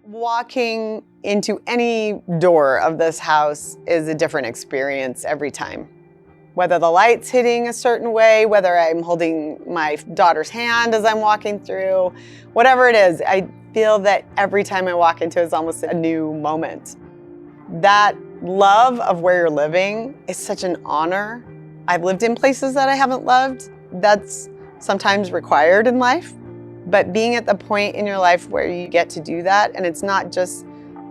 Walking into any door of this house is a different experience every time. Whether the light's hitting a certain way, whether I'm holding my daughter's hand as I'm walking through, whatever it is, I feel that every time I walk into it is almost a new moment. That love of where you're living is such an honor. I've lived in places that I haven't loved. That's sometimes required in life. But being at the point in your life where you get to do that, and it's not just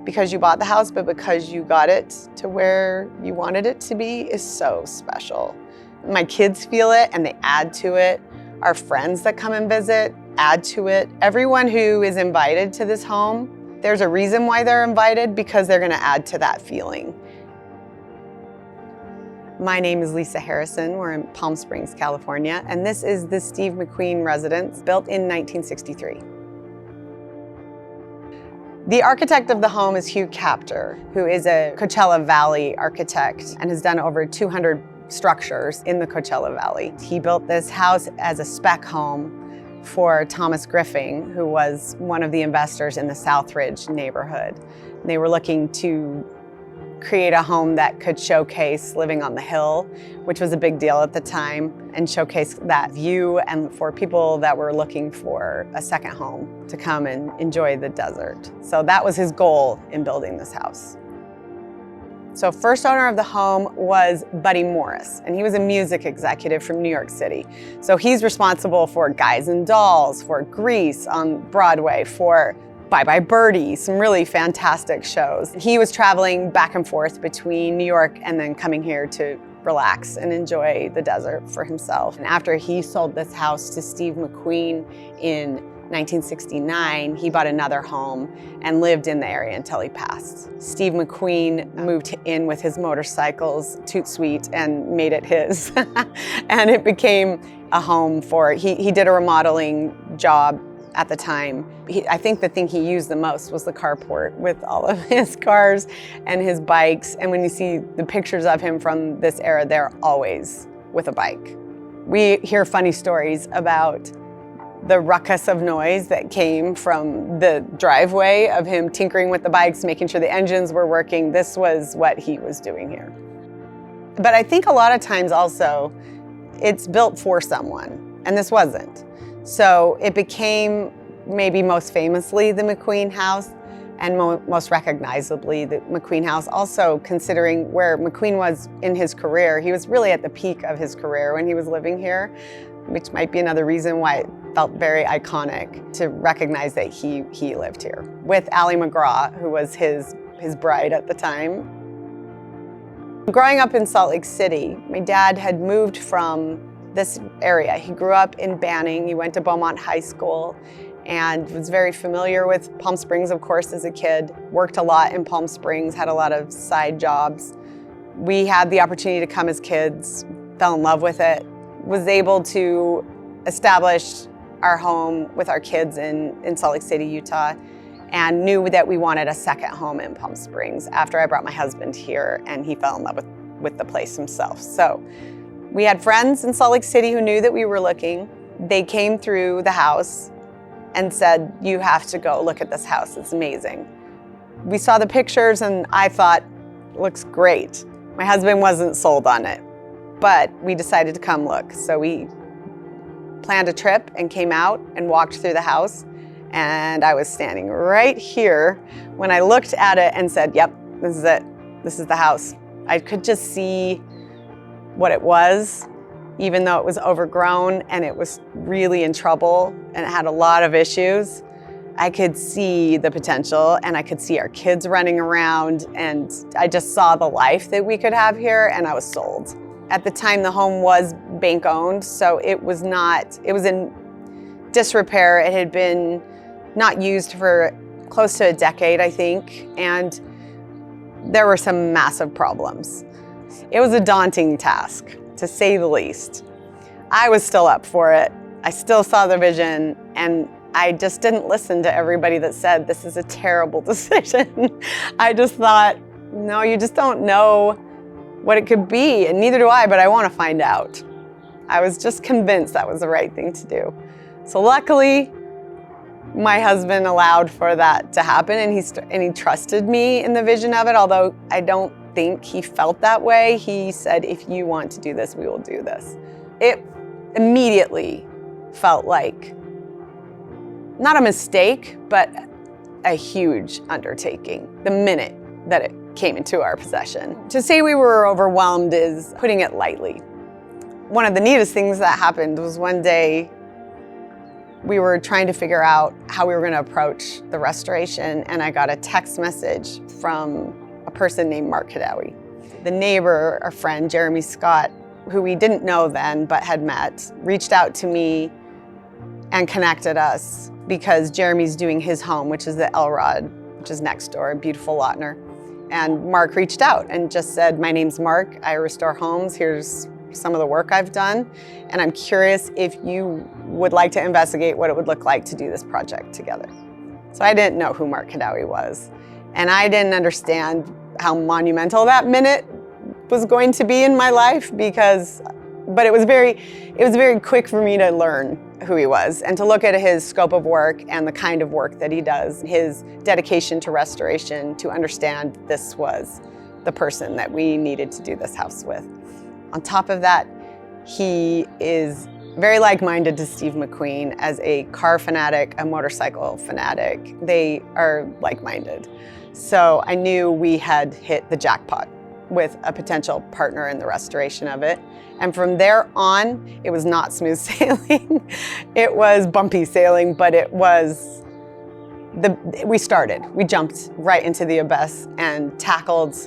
because you bought the house, but because you got it to where you wanted it to be, is so special. My kids feel it and they add to it. Our friends that come and visit add to it. Everyone who is invited to this home, there's a reason why they're invited, because they're gonna add to that feeling. My name is Lisa Harrison. We're in Palm Springs, California, and this is the Steve McQueen Residence, built in 1963. The architect of the home is Hugh Kaptur, who is a Coachella Valley architect and has done over 200 structures in the Coachella Valley. He built this house as a spec home for Thomas Griffing, who was one of the investors in the Southridge neighborhood. They were looking to create a home that could showcase living on the hill, which was a big deal at the time, and showcase that view, and for people that were looking for a second home to come and enjoy the desert. So that was his goal in building this house. So first owner of the home was Buddy Morris, and he was a music executive from New York City. So he's responsible for Guys and Dolls, for Grease on Broadway, for Bye Bye Birdie, some really fantastic shows. He was traveling back and forth between New York and then coming here to relax and enjoy the desert for himself. And after he sold this house to Steve McQueen in 1969, he bought another home and lived in the area until he passed. Steve McQueen moved in with his motorcycles, Toot Sweet, and made it his. And it became a home for, he did a remodeling job at the time. I think the thing he used the most was the carport with all of his cars and his bikes. And when you see the pictures of him from this era, they're always with a bike. We hear funny stories about the ruckus of noise that came from the driveway of him tinkering with the bikes, making sure the engines were working. This was what he was doing here. But I think a lot of times also, it's built for someone, and this wasn't. So it became, maybe most famously, the McQueen House, and most recognizably the McQueen House. Also, considering where McQueen was in his career, he was really at the peak of his career when he was living here, which might be another reason why it felt very iconic to recognize that he lived here with Ally McGraw, who was his bride at the time. Growing up in Salt Lake City, my dad had moved from this area. He grew up in Banning. He went to Beaumont High School and was very familiar with Palm Springs, of course, as a kid. Worked a lot in Palm Springs, had a lot of side jobs. We had the opportunity to come as kids, fell in love with it, was able to establish our home with our kids in Salt Lake City, Utah, and knew that we wanted a second home in Palm Springs after I brought my husband here and he fell in love with the place himself. So we had friends in Salt Lake City who knew that we were looking. They came through the house and said, "You have to go look at this house, it's amazing." We saw the pictures and I thought, looks great. My husband wasn't sold on it, but we decided to come look. So we planned a trip and came out and walked through the house. And I was standing right here when I looked at it and said, yep, this is it. This is the house. I could just see what it was, even though it was overgrown and it was really in trouble and it had a lot of issues. I could see the potential and I could see our kids running around, and I just saw the life that we could have here and I was sold. At the time, the home was bank owned, so it was in disrepair. It had been not used for close to a decade, I think, and there were some massive problems. It was a daunting task, to say the least. I was still up for it. I still saw the vision, and I just didn't listen to everybody that said, this is a terrible decision. I just thought, no, you just don't know what it could be, and neither do I, but I want to find out. I was just convinced that was the right thing to do. So luckily, My husband allowed for that to happen, and he trusted me in the vision of it, although I don't think he felt that way. He said, if you want to do this, we will do this. It immediately felt like not a mistake, but a huge undertaking the minute that it came into our possession. To say we were overwhelmed is putting it lightly. One of the neatest things that happened was one day we were trying to figure out how we were going to approach the restoration, and I got a text message from a person named Mark Kadawi. The neighbor, our friend, Jeremy Scott, who we didn't know then but had met, reached out to me and connected us because Jeremy's doing his home, which is the Elrod, which is next door, a beautiful Lautner. And Mark reached out and just said, my name's Mark, I restore homes, here's some of the work I've done, and I'm curious if you would like to investigate what it would look like to do this project together. So I didn't know who Mark Kadawi was, and I didn't understand how monumental that minute was going to be in my life but it was very quick for me to learn who he was and to look at his scope of work and the kind of work that he does, his dedication to restoration, to understand this was the person that we needed to do this house with. On top of that, he is very like-minded to Steve McQueen as a car fanatic, a motorcycle fanatic. They are like-minded. So I knew we had hit the jackpot with a potential partner in the restoration of it. And from there on, it was not smooth sailing. It was bumpy sailing, but we jumped right into the abyss and tackled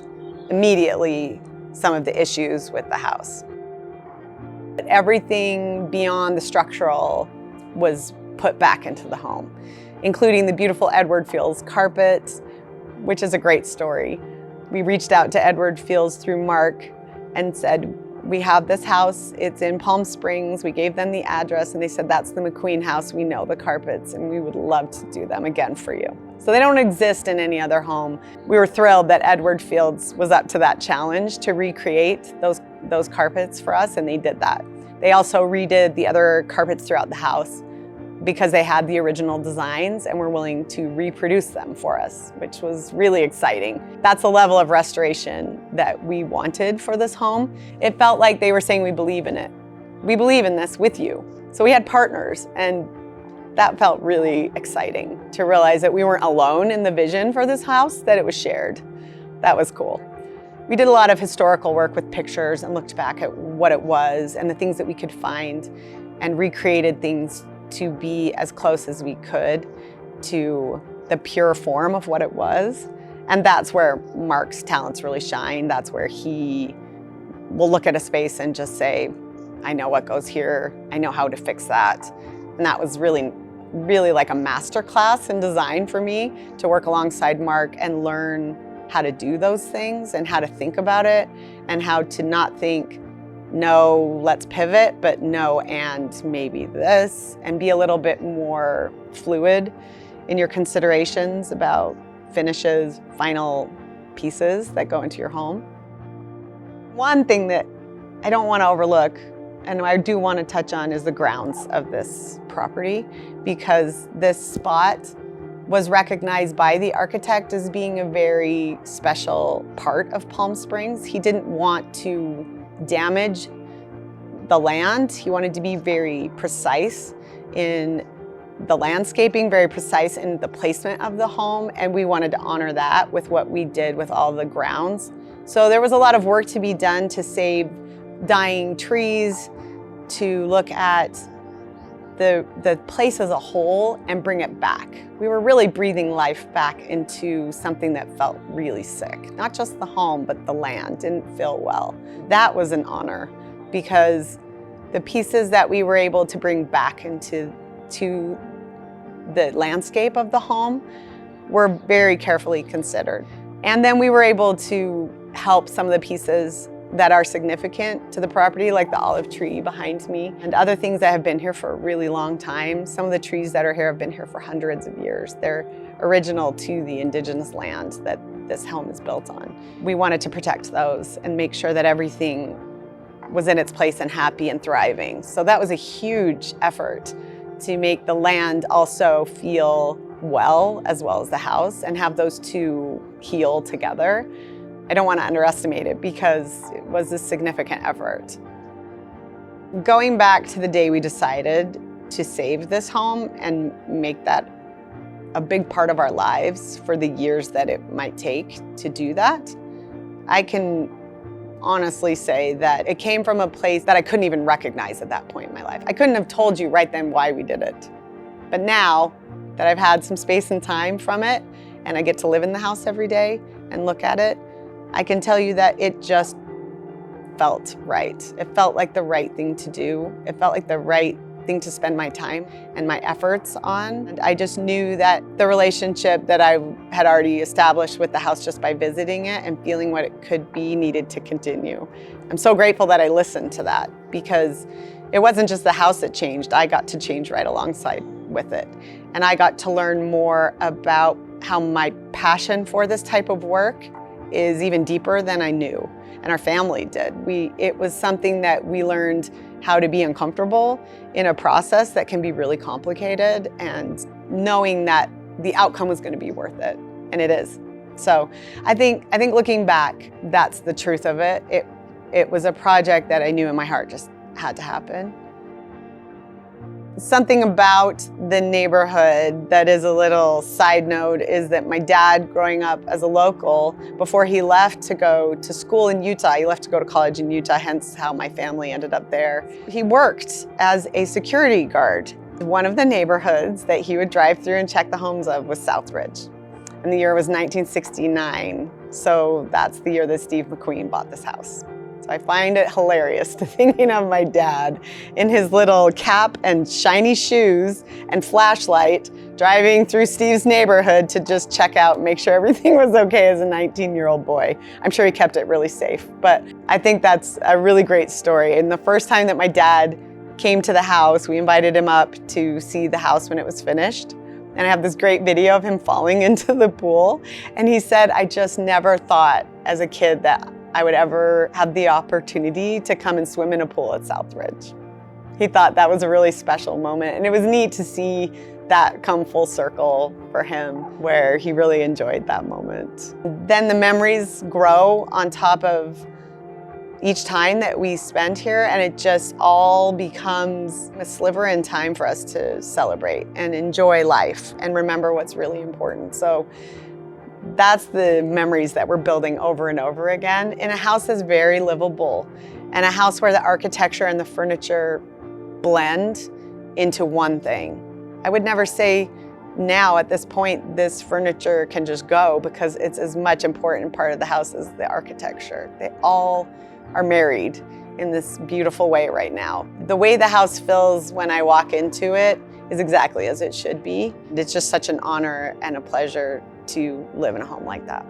immediately some of the issues with the house. Everything beyond the structural was put back into the home, including the beautiful Edward Fields carpet, which is a great story. We reached out to Edward Fields through Mark and said, we have this house, it's in Palm Springs. We gave them the address and they said, that's the McQueen house. We know the carpets and we would love to do them again for you. So they don't exist in any other home. We were thrilled that Edward Fields was up to that challenge to recreate those carpets for us, and they did that. They also redid the other carpets throughout the house because they had the original designs and were willing to reproduce them for us, which was really exciting. That's the level of restoration that we wanted for this home. It felt like they were saying, we believe in it. We believe in this with you. So we had partners, and that felt really exciting to realize that we weren't alone in the vision for this house, that it was shared. That was cool. We did a lot of historical work with pictures and looked back at what it was and the things that we could find and recreated things to be as close as we could to the pure form of what it was. And that's where Mark's talents really shine. That's where he will look at a space and just say, I know what goes here. I know how to fix that. And that was really like a master class in design for me, to work alongside Mark and learn how to do those things and how to think about it and how to not think, no, let's pivot, but no, and maybe this, and be a little bit more fluid in your considerations about finishes, final pieces that go into your home. One thing that I don't want to overlook, and I do want to touch on, is the grounds of this property, because this spot was recognized by the architect as being a very special part of Palm Springs. He didn't want to damage the land. He wanted to be very precise in the landscaping, very precise in the placement of the home, and we wanted to honor that with what we did with all the grounds. So there was a lot of work to be done to save dying trees, to look at the place as a whole and bring it back. We were really breathing life back into something that felt really sick. Not just the home, but the land didn't feel well. That was an honor, because the pieces that we were able to bring back into the landscape of the home were very carefully considered. And then we were able to help some of the pieces that are significant to the property, like the olive tree behind me, and other things that have been here for a really long time. Some of the trees that are here have been here for hundreds of years. They're original to the indigenous land that this home is built on. We wanted to protect those and make sure that everything was in its place and happy and thriving. So that was a huge effort to make the land also feel well as the house and have those two heal together. I don't want to underestimate it because it was a significant effort. Going back to the day we decided to save this home and make that a big part of our lives for the years that it might take to do that, I can honestly say that it came from a place that I couldn't even recognize at that point in my life. I couldn't have told you right then why we did it. But now that I've had some space and time from it, and I get to live in the house every day and look at it, I can tell you that it just felt right. It felt like the right thing to do. It felt like the right thing to spend my time and my efforts on. And I just knew that the relationship that I had already established with the house just by visiting it and feeling what it could be needed to continue. I'm so grateful that I listened to that, because it wasn't just the house that changed. I got to change right alongside with it. And I got to learn more about how my passion for this type of work is even deeper than I knew, and our family did. It was something that we learned how to be uncomfortable in a process that can be really complicated, and knowing that the outcome was going to be worth it, and it is. So I think looking back, that's the truth of it. It was a project that I knew in my heart just had to happen. Something about the neighborhood that is a little side note is that my dad, growing up as a local, before he left to go to school in Utah, he left to go to college in Utah, hence how my family ended up there. He worked as a security guard. One of the neighborhoods that he would drive through and check the homes of was Southridge. And the year was 1969. So that's the year that Steve McQueen bought this house. I find it hilarious to thinking of my dad in his little cap and shiny shoes and flashlight driving through Steve's neighborhood to just check out and make sure everything was okay as a 19-year-old boy. I'm sure he kept it really safe, but I think that's a really great story. And the first time that my dad came to the house, we invited him up to see the house when it was finished. And I have this great video of him falling into the pool. And he said, I just never thought as a kid that I would ever have the opportunity to come and swim in a pool at Southridge. He thought that was a really special moment, and it was neat to see that come full circle for him, where he really enjoyed that moment. Then the memories grow on top of each time that we spend here, and it just all becomes a sliver in time for us to celebrate and enjoy life and remember what's really important. So that's the memories that we're building over and over again in a house that's very livable, and a house where the architecture and the furniture blend into one thing. I would never say now at this point this furniture can just go, because it's as much important part of the house as the architecture. They all are married in this beautiful way right now. The way the house feels when I walk into it is exactly as it should be. It's just such an honor and a pleasure to live in a home like that.